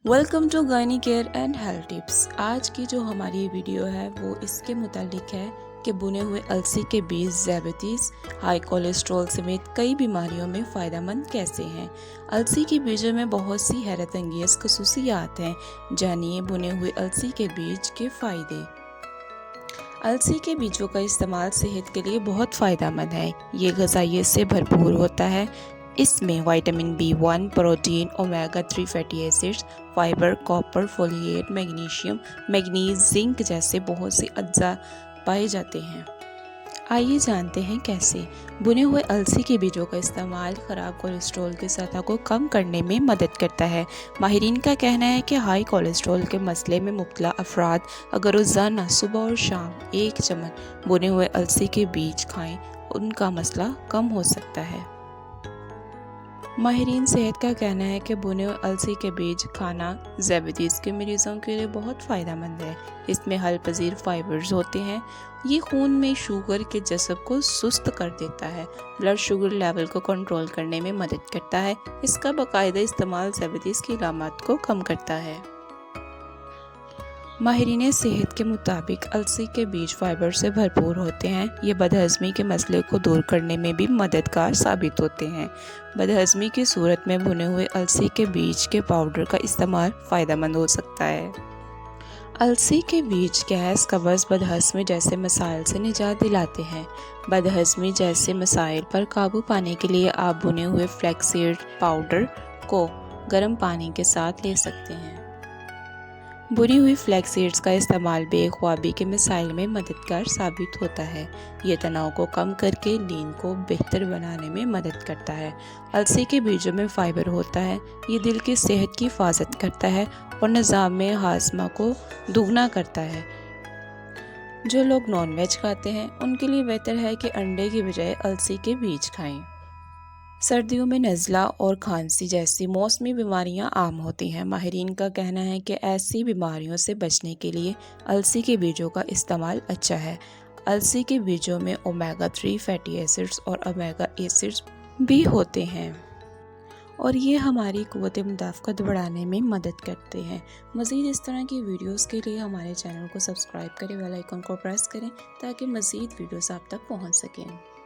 Welcome to gynae care and health tips. आज की जो हमारी वीडियो है वो इसके मुतालिक है कि भुने हुए अलसी के बीज डायबिटीज़, हाई कोलेस्ट्रॉल समेत कई बीमारियों में फ़ायदेमंद कैसे हैं। अलसी के बीजों में बहुत सी हैरत अंगेज़ खसूसियात हैं। जानिए भुने हुए अलसी के बीज के फ़ायदे। अलसी के बीजों का इस्तेमाल सेहत के लिए बहुत फ़ायदेमंद है। ये ग़िज़ाइयत से भरपूर होता है। इसमें vitamin B1, protein, omega 3 fatty acids, fibre, copper, folate, magnesium, manganese, zinc जैसे बहुत से अज्जा पाए जाते हैं। आइए जानते हैं कैसे। भुने हुए अलसी के बीजों का इस्तेमाल ख़राब कोलेस्ट्रॉल की सतह को कम करने में मदद करता है। माहिरीन का कहना है कि हाई कोलेस्ट्रॉल के मसले में मुब्तला अफराद अगर रोज़ाना सुबह और शाम 1 चम्मच भुने हुए अलसी के बीज खाएं, उनका मसला कम हो सकता है। माहिरीन सेहत का कहना है कि भुने हुए अलसी के बीज खाना डायबिटीज़ के मरीजों के लिए बहुत फ़ायदेमंद है। इसमें हल पजीर फाइबर्स होते हैं। ये खून में शुगर के जज़ब को सुस्त कर देता है, ब्लड शुगर लेवल को कंट्रोल करने में मदद करता है। इसका बाकायदा इस्तेमाल डायबिटीज़ की अलामत को कम करता है। माहिरीन सेहत के मुताबिक अलसी के बीज फाइबर से भरपूर होते हैं। ये बदहज़मी के मसले को दूर करने में भी मददगार साबित होते हैं। बदहज़मी की सूरत में भुने हुए अलसी के बीज के पाउडर का इस्तेमाल फ़ायदेमंद हो सकता है। अलसी के बीज गैस, कब्ज़, बदहज़मी जैसे मसाइल से निजात दिलाते हैं। बदहज़मी जैसे मसाइल पर काबू पाने के लिए आप भुने हुए फ्लैक्ससीड पाउडर को गर्म पानी के साथ ले सकते हैं। भुनी हुई फ्लैक्स सीड्स का इस्तेमाल बेख्वाबी के मसाइल में मददगार साबित होता है। ये तनाव को कम करके नींद को बेहतर बनाने में मदद करता है। अलसी के बीजों में फाइबर होता है। ये दिल की सेहत की हिफाजत करता है और निज़ाम में हाजमा को दुगना करता है। जो लोग नॉन वेज खाते हैं उनके लिए बेहतर है कि अंडे की बजाय अलसी के बीज खाएं। सर्दियों में नज़ला और खांसी जैसी मौसमी बीमारियां आम होती हैं। माहिरीन का कहना है कि ऐसी बीमारियों से बचने के लिए अलसी के बीजों का इस्तेमाल अच्छा है। अलसी के बीजों में ओमेगा 3 फैटी एसिड्स और ओमेगा एसिड्स भी होते हैं और ये हमारी क़ुव्वत मुदाफ़अत बढ़ाने में मदद करते हैं। मज़ीद इस तरह की वीडियोस के लिए हमारे चैनल को सब्सक्राइब करें, बेल आइकन को प्रेस करें ताकि मज़ीद वीडियोस आप तक पहुंच सकें।